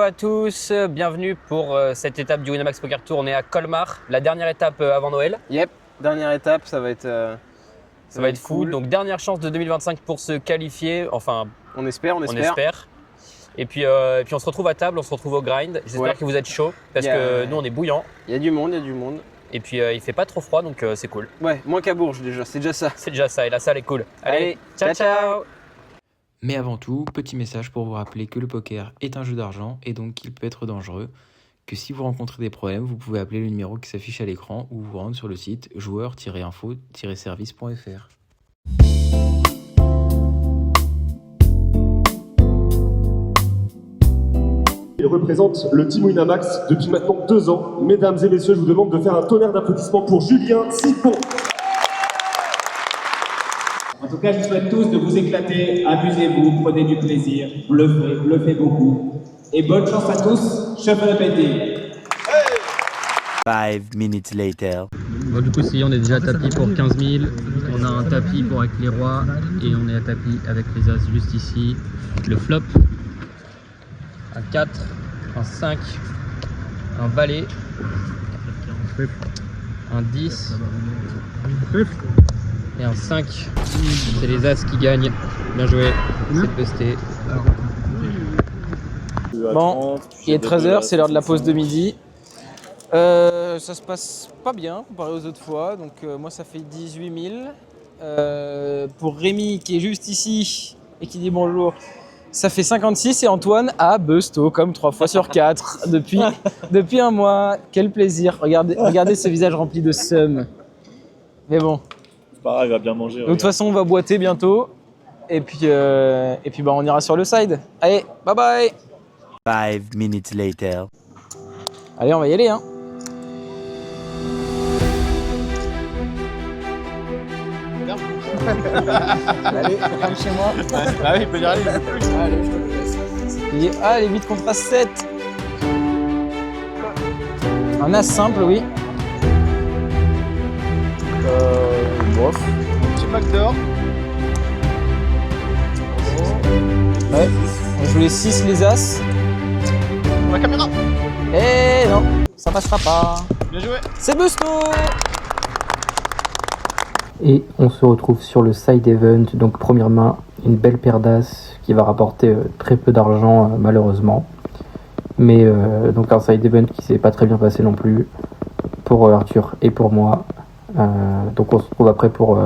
à tous, bienvenue pour cette étape du Winamax Poker Tour. On est à Colmar, la dernière étape avant Noël. Yep, dernière étape, ça va être ça va être fou. cool. Donc dernière chance de 2025 pour se qualifier, enfin on espère. Et puis on se retrouve à table, on se retrouve au grind. J'espère que vous êtes chaud parce que nous on est bouillant. Il y a du monde. Et puis il fait pas trop froid donc c'est cool. Ouais, moins qu'à Bourges déjà, c'est déjà ça. C'est déjà ça et la salle est cool. Allez, ciao. Mais avant tout, petit message pour vous rappeler que le poker est un jeu d'argent et donc qu'il peut être dangereux, que si vous rencontrez des problèmes, vous pouvez appeler le numéro qui s'affiche à l'écran ou vous rendre sur le site joueur-info-service.fr. Il représente le Team Winamax depuis maintenant 2 ans. Mesdames et messieurs, je vous demande de faire un tonnerre d'applaudissements pour Julien Sipon. En tout cas, je vous souhaite tous de vous éclater, amusez-vous, prenez du plaisir, bluffez beaucoup. Et bonne chance à tous, shuffle répété. 5 minutes later. Bon, du coup, si on est déjà à tapis pour 15 000, on a un tapis pour avec les rois et on est à tapis avec les as juste ici. Le flop, un 4, un 5, un valet, un 10 et un 5. C'est les as qui gagnent. Bien joué, c'est busté. Bon, il est 13h, c'est l'heure de la pause de midi. Ça se passe pas bien comparé aux autres fois, donc moi ça fait 18 000. Pour Rémi qui est juste ici et qui dit bonjour, ça fait 56 et Antoine a busto comme 3 fois sur 4 depuis un mois. Quel plaisir, regardez ce visage rempli de seum. Mais bon. C'est pas grave, il va bien manger. De toute façon, on va boiter bientôt et puis bah, on ira sur le side. Allez, bye bye. 5 minutes later. Allez, on va y aller hein. Allez, rentre chez moi. Ah oui, il peut y aller. Allez, je te laisse. Allez, 8 contre As 7. Un As simple, oui. Bof. Petit backdoor. Ouais. On joue les 6, les As. La caméra. Eh non, ça passera pas. Bien joué. C'est busto. Et on se retrouve sur le side event, donc première main, une belle paire d'as qui va rapporter très peu d'argent malheureusement. Mais donc un side event qui s'est pas très bien passé non plus pour Arthur et pour moi. Donc on se retrouve après pour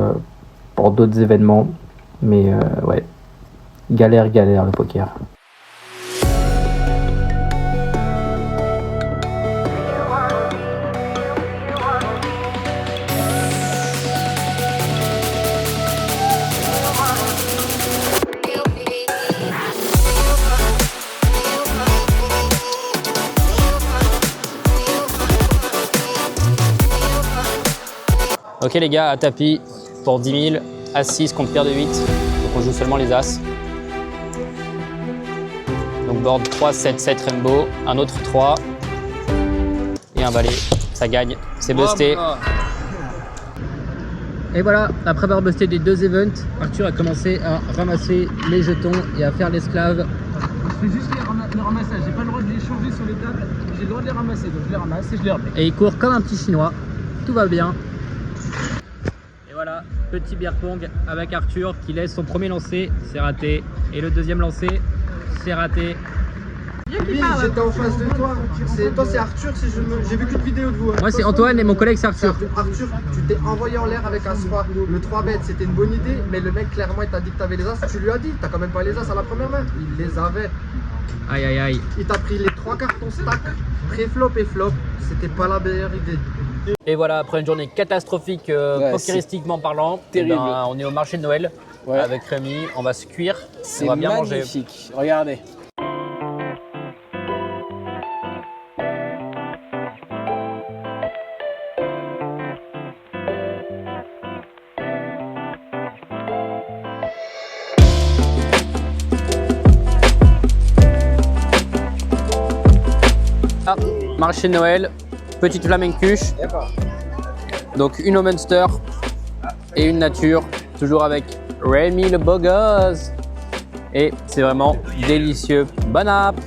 d'autres événements. Mais ouais, galère le poker. Ok les gars, à tapis pour 10 000, As 6 contre paire de 8. Donc on joue seulement les As. Donc board 3, 7, 7 rainbow, un autre 3 et un valet. Ça gagne, c'est busté. Et voilà, après avoir busté des 2 events, Arthur a commencé à ramasser les jetons et à faire l'esclave. Je fais juste les ramassages, j'ai pas le droit de les changer sur les tables, j'ai le droit de les ramasser, donc je les ramasse et je les remets. Et il court comme un petit chinois, tout va bien. Et voilà, petit beer pong avec Arthur qui laisse son premier lancer, c'est raté. Et le deuxième lancer, c'est raté. Oui, j'étais en face de toi. Toi, c'est Arthur, j'ai vu qu'une vidéo de vous. Moi, c'est Antoine et mon collègue, c'est Arthur. Arthur, tu t'es envoyé en l'air avec un 3. Le 3 bête, c'était une bonne idée, mais le mec, clairement, il t'a dit que t'avais les as. Tu lui as dit, t'as quand même pas les as à la première main. Il les avait. Aïe, aïe, aïe. Il t'a pris les 3 cartons stack, pré-flop et flop. C'était pas la meilleure idée. Et voilà, après une journée catastrophique, pokeristiquement parlant, terrible. On est au marché de Noël avec Rémi. On va se cuire, on va bien manger. C'est magnifique, regardez. Ah, marché de Noël, petite flamencuche. Donc une au Munster et une nature, toujours avec Rémi le beau gosse. Et c'est vraiment délicieux. Bonne app!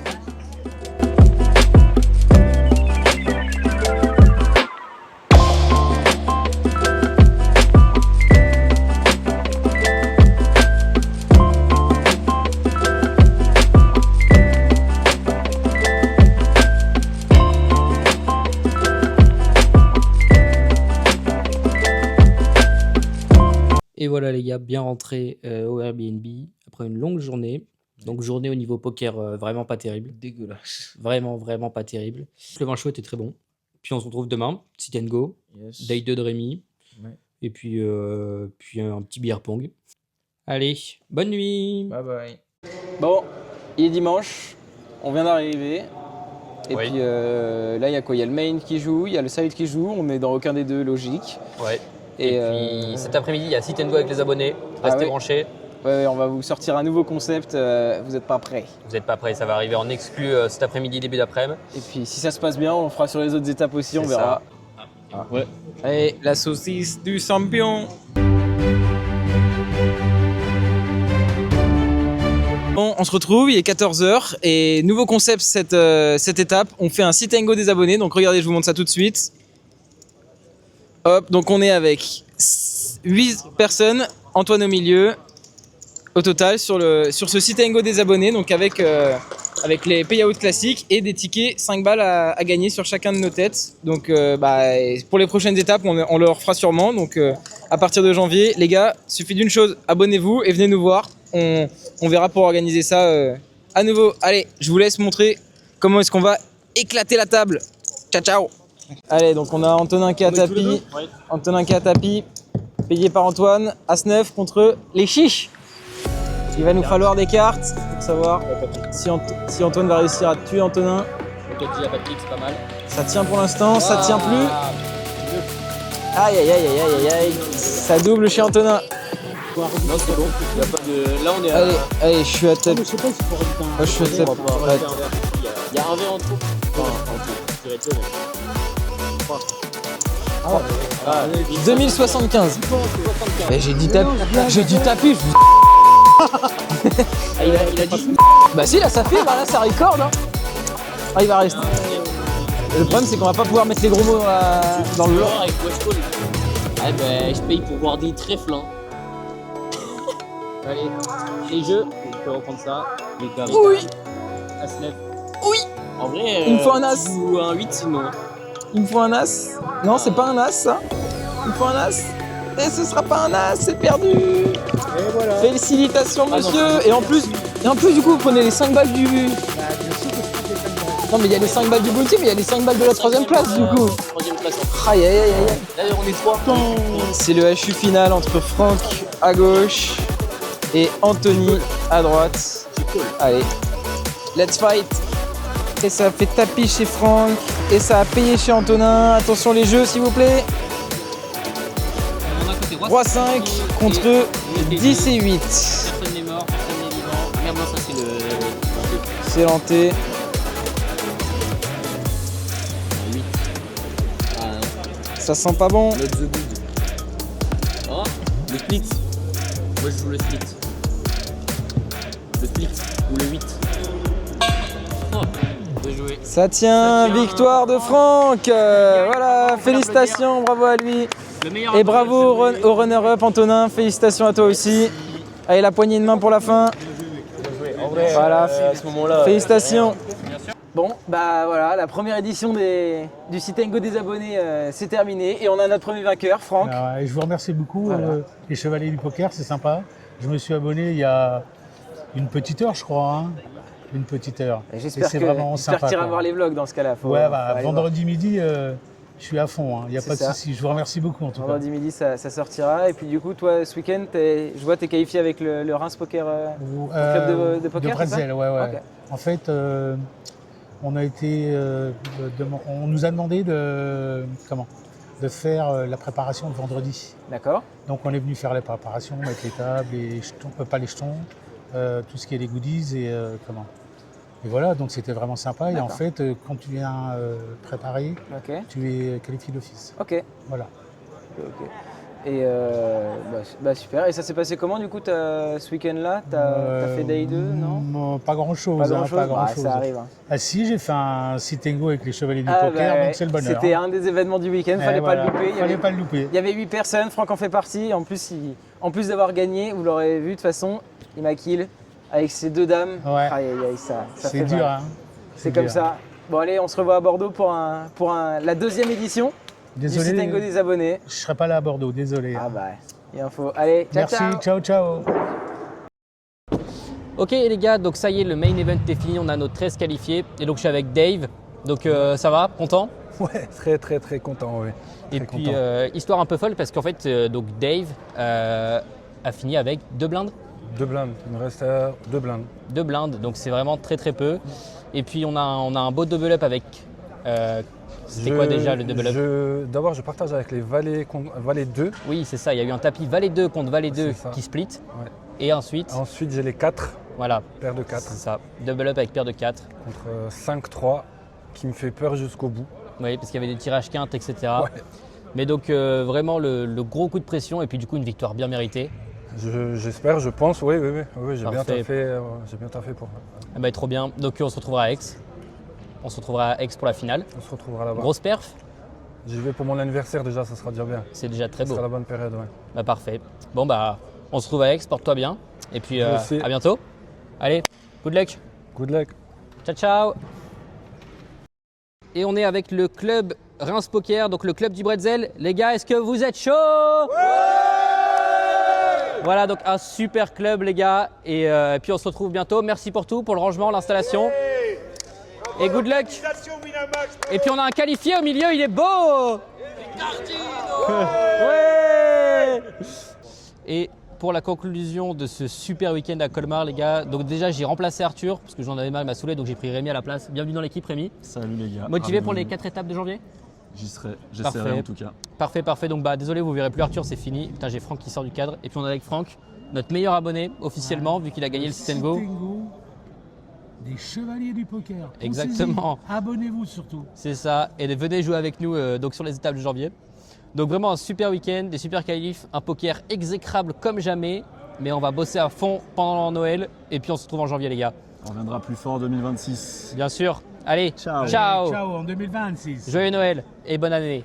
Et voilà les gars, bien rentré au Airbnb après une longue journée. Donc journée au niveau poker vraiment pas terrible. Dégueulasse. Vraiment, vraiment pas terrible. Le vin chaud était très bon. Puis on se retrouve demain, sit and go, day 2 de Rémi. Ouais. Et puis un petit beer pong. Allez, bonne nuit. Bye bye. Bon, il est dimanche, on vient d'arriver. Et Oui. puis là, il y a quoi? Il y a le main qui joue, il y a le side qui joue, on est dans aucun des deux, logique. Ouais. Et, puis cet après-midi, il y a sit and go avec les abonnés. Restez ouais. branchés. Ouais, on va vous sortir un nouveau concept, vous n'êtes pas prêts. Vous n'êtes pas prêts, ça va arriver en exclu cet après-midi, début d'après-midi. Et puis si ça se passe bien, on fera sur les autres étapes aussi, on C'est verra. ça. Ouais. Allez, la saucisse du champion. Bon, on se retrouve, il est 14h et nouveau concept cette étape, on fait un sit and go des abonnés, donc regardez, je vous montre ça tout de suite. Hop, donc on est avec 8 personnes, Antoine au milieu, au total sur ce sit and go des abonnés, donc avec les payouts classiques et des tickets 5 balles à gagner sur chacun de nos têtes. Donc pour les prochaines étapes, on le refera sûrement, donc à partir de janvier, les gars, suffit d'une chose, abonnez-vous et venez nous voir. On verra pour organiser ça à nouveau. Allez, je vous laisse montrer comment est-ce qu'on va éclater la table. Ciao, ciao. Allez, donc on a Antonin qui est à tapis. Antonin qui est à tapis, payé par Antoine. As-9 contre les chiches. Il va nous falloir des cartes pour savoir si Antoine va réussir à tuer Antonin. C'est pas mal. Ça tient pour l'instant, ça tient plus. Aïe, aïe, aïe, aïe, aïe, aïe. Ça double chez Antonin. Non, c'est bon. Il y a pas de... Là, on est à... Allez, je suis à tête. Je sais pas si pour rajouter un... Moi, je suis à tête. Il y a un verre en trop. Enfin, en trop. 2075. J'ai dit tapis. J'ai dit tapis. Il a dit... Bah si, là ça fait, là ça record. Hein. Ah, il va rester. Le problème c'est qu'on va pas pouvoir mettre les gros mots dans le lot. Avec Westcall. Ah ben, je paye pour voir des trèfles. Hein. Allez, les jeux, je peux reprendre ça. Les carrés. Oui. As-9. Oui. En vrai, il me faut un as. Ou un 8 sinon. Il me faut un as. Non, c'est pas un as ça. Il me faut un as. Et ce sera pas un as, c'est perdu. Et voilà. Félicitations monsieur. Non, et en plus du coup vous prenez les 5 balles du... Non mais il y a les 5 balles du bounty, mais il y a les 5 balles de la 3ème place du coup. 3ème place. Aïe aïe aïe aïe. D'ailleurs on est 3. C'est le HU final entre Franck à gauche et Anthony à droite. Allez, let's fight. Et ça a fait tapis chez Franck et ça a payé chez Antonin. Attention les jeux s'il vous plaît. Roi 5 contre 10 et 8. Personne n'est mort, personne n'est vivant. Merde, non, ça c'est le... C'est lenté. 8. Ah non. Ça sent pas bon. Oh, le split. Moi je joue le split. Le split ou le 8. Oh, bien joué. Ça tient, victoire de Franck. Voilà, félicitations, bravo à lui. Et bravo au runner-up Antonin, félicitations à toi aussi. Allez, la poignée de main pour la fin. Voilà, À ce moment-là, félicitations. Bon, bah voilà, la première édition du sit and go des abonnés c'est terminé et on a notre premier vainqueur, Franck. Alors, je vous remercie beaucoup, Voilà. les Chevaliers du Poker, c'est sympa. Je me suis abonné il y a une petite heure, je crois. Hein. Une petite heure. Et J'espère c'est que vraiment tu sympa. iras voir les vlogs dans ce cas-là. Ouais, bah, vendredi midi, je suis à fond, il n'y a C'est pas de ça. souci. Je vous remercie beaucoup en tout cas. Vendredi midi, ça sortira. Et puis du coup, toi, ce week-end, je vois que tu es qualifié avec le Reims Poker, club de poker, de Bretzel, ouais. Ok. En fait, on a été, on nous a demandé de faire la préparation le vendredi. D'accord. Donc on est venu faire la préparation, mettre les tables, les jetons, pas les jetons, tout ce qui est les goodies et voilà, donc c'était vraiment sympa. Et en D'accord. fait, quand tu viens préparer, Ok. tu es qualifié d'office. Ok. Voilà. Ok. Et bah super. Et ça s'est passé comment du coup ce week-end-là? T'as fait day 2, non? Pas grand-chose. Pas grand-chose. Pas Bah, grand-chose. ça arrive. Hein. Ah si, j'ai fait un sit and go avec les Chevaliers du Ah, Poker, bah, donc c'est le bonheur. C'était un des événements du week-end, Eh, fallait voilà. pas le louper. Fallait pas le louper. Il y avait 8 personnes, Franck en fait partie. En plus d'avoir gagné, vous l'aurez vu de toute façon, il m'a kill avec ses 2 dames. Ouais. Aïe aïe aïe, ça C'est fait dur, mal. hein. C'est comme dur. ça. Bon allez, on se revoit à Bordeaux pour la 2e édition Désolé, du sit and go des abonnés. je serai pas là à Bordeaux, désolé. Ah bah, Et info. Allez, ciao, Merci, ciao. ciao, ciao. Ok les gars, donc ça y est, le main event est fini, on a nos 13 qualifiés. Et donc je suis avec Dave. Donc ça va, content? Ouais, très content, oui. Et Très puis content. histoire un peu folle parce qu'en fait, donc Dave a fini avec 2 blindes. 2 blindes, il me reste 2 blindes. 2 blindes, donc c'est vraiment très peu. Et puis on a un beau double up avec. C'était quoi déjà le double up? D'abord, je partage avec les valets 2. Oui, c'est ça, il y a eu un tapis valet 2 contre valet 2 C'est ça. qui split. Ouais. Et ensuite, Ensuite, j'ai les 4, voilà, paire de 4, c'est ça, double up avec paire de 4. contre 5-3, qui me fait peur jusqu'au bout. Oui, parce qu'il y avait des tirages quintes, etc. Ouais. Mais donc vraiment le gros coup de pression et puis du coup une victoire bien méritée. J'espère, je pense, oui, j'ai bien Parfait. taffé pour. Ah bah, trop bien. Donc on se retrouvera à Aix. On se retrouvera à Aix pour la finale. On se retrouvera là-bas. Grosse perf, J'y vais pour mon anniversaire déjà, ça sera déjà bien. c'est déjà très Ce beau. sera la bonne période, ouais. Bah parfait. Bon bah on se retrouve à Aix, porte-toi bien. Et puis Vous aussi. à bientôt. Allez, good luck. Good luck. Ciao ciao. Et on est avec le club Reims Poker, donc le club du Bretzel. Les gars, est-ce que vous êtes chauds? Voilà, donc un super club les gars. Et puis on se retrouve bientôt. Merci pour tout, pour le rangement, l'installation. Et good luck. Et puis on a un qualifié au milieu, il est beau. Ouais. Et pour la conclusion de ce super week-end à Colmar les gars, donc déjà j'ai remplacé Arthur parce que j'en avais mal, m'a saoulé, donc j'ai pris Rémi à la place. Bienvenue dans l'équipe Rémi. Salut les gars. Motivé pour les 4 étapes de janvier? J'y serai, j'essaierai Parfait. en tout cas. Parfait. Donc bah désolé, vous verrez plus Arthur, c'est fini. Putain, j'ai Franck qui sort du cadre. Et puis on est avec Franck, notre meilleur abonné officiellement, vu qu'il a gagné le Sit and Go. Des chevaliers du poker. Exactement. Pensez-y. Abonnez-vous surtout. C'est ça. Et venez jouer avec nous donc sur les étapes de janvier. Donc vraiment un super week-end, des super qualifs, un poker exécrable comme jamais. Mais on va bosser à fond pendant Noël. Et puis on se retrouve en janvier les gars. On reviendra plus fort en 2026. Bien sûr. Allez, Ciao. ciao. Ciao en 2026. Joyeux Noël et bonne année.